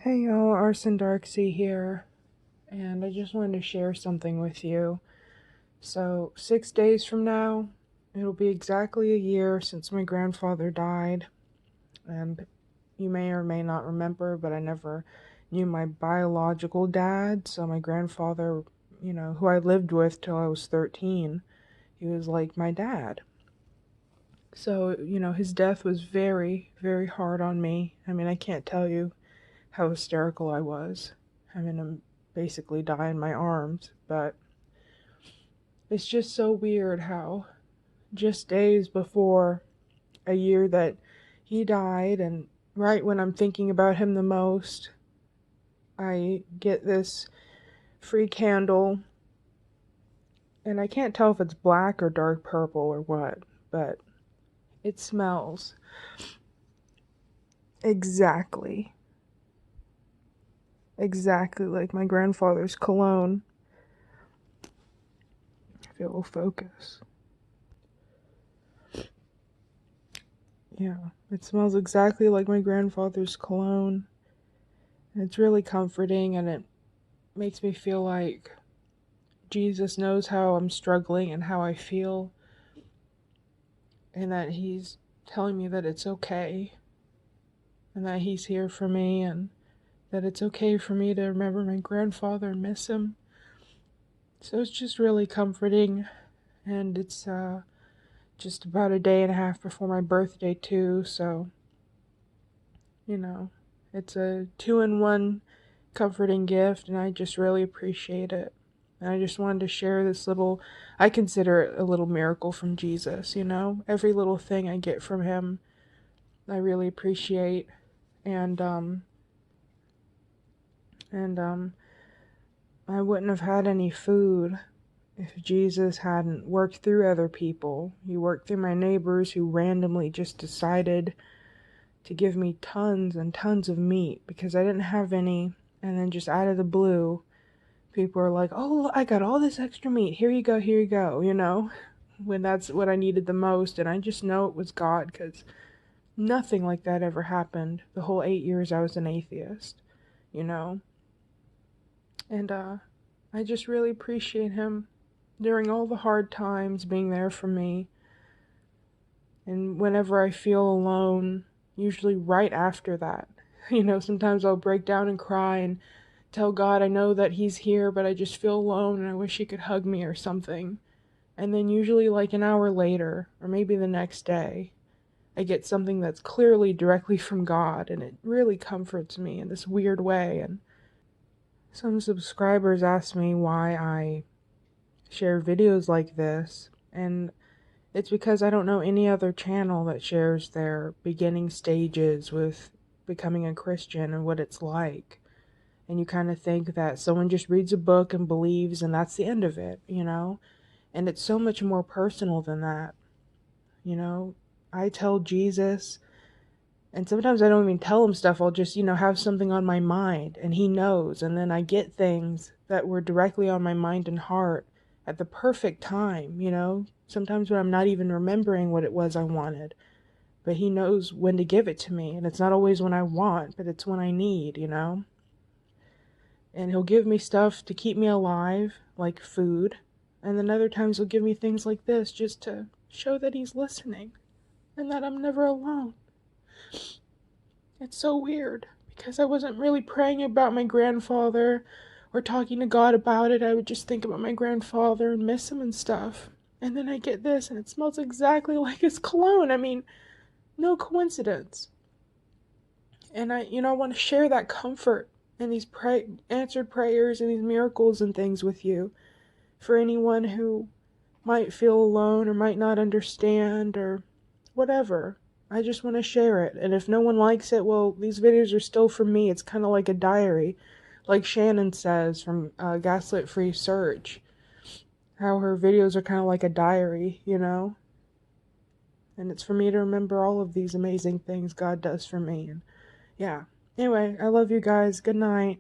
Hey y'all, Arson Darksea here, and I just wanted to share something with you. So, 6 days from now, it'll be exactly a year since my grandfather died, and you may or may not remember, but I never knew my biological dad, so my grandfather, who I lived with till I was 13, he was like my dad. So, his death was very, very hard on me. I mean, I can't tell you how hysterical I was. I'm basically die in my arms, but it's just so weird how just days before a year that he died, and right when I'm thinking about him the most, I get this free candle, and I can't tell if it's black or dark purple or what, but it smells exactly, exactly like my grandfather's cologne. If it will focus. Yeah, it smells exactly like my grandfather's cologne. And it's really comforting, and it makes me feel like Jesus knows how I'm struggling and how I feel, and that he's telling me that it's okay, and that he's here for me, and that it's okay for me to remember my grandfather and miss him. So it's just really comforting, and it's just about a day and a half before my birthday too, so you know, it's a 2-in-1 comforting gift, and I just really appreciate it. And I just wanted to share this I consider it a little miracle from Jesus, Every little thing I get from him, I really appreciate. And, um, and I wouldn't have had any food if Jesus hadn't worked through other people. He worked through my neighbors who randomly just decided to give me tons and tons of meat because I didn't have any, and then just out of the blue, people are like, "Oh, I got all this extra meat. Here you go," when that's what I needed the most. And I just know it was God, because nothing like that ever happened the whole 8 years I was an atheist, you know? And, I just really appreciate him during all the hard times being there for me. And whenever I feel alone, usually right after that, sometimes I'll break down and cry and tell God I know that he's here, but I just feel alone and I wish he could hug me or something. And then usually like an hour later, or maybe the next day, I get something that's clearly directly from God, and it really comforts me in this weird way. And some subscribers ask me why I share videos like this, and it's because I don't know any other channel that shares their beginning stages with becoming a Christian and what it's like. And you kind of think that someone just reads a book and believes, and that's the end of it. And it's so much more personal than that. I tell Jesus, and sometimes I don't even tell him stuff. I'll just, have something on my mind, and he knows. And then I get things that were directly on my mind and heart at the perfect time. Sometimes when I'm not even remembering what it was I wanted. But he knows when to give it to me. And it's not always when I want, but it's when I need. And he'll give me stuff to keep me alive, like food. And then other times he'll give me things like this just to show that he's listening and that I'm never alone. It's so weird because I wasn't really praying about my grandfather or talking to God about it. I would just think about my grandfather and miss him and stuff. And then I get this, and it smells exactly like his cologne. I mean, no coincidence. And I want to share that comfort and these answered prayers and these miracles and things with you, for anyone who might feel alone or might not understand or whatever. I just want to share it. And if no one likes it, well, these videos are still for me. It's kind of like a diary. Like Shannon says from Gaslit Free Search. How her videos are kind of like a diary. And it's for me to remember all of these amazing things God does for me. And yeah. Anyway, I love you guys. Good night.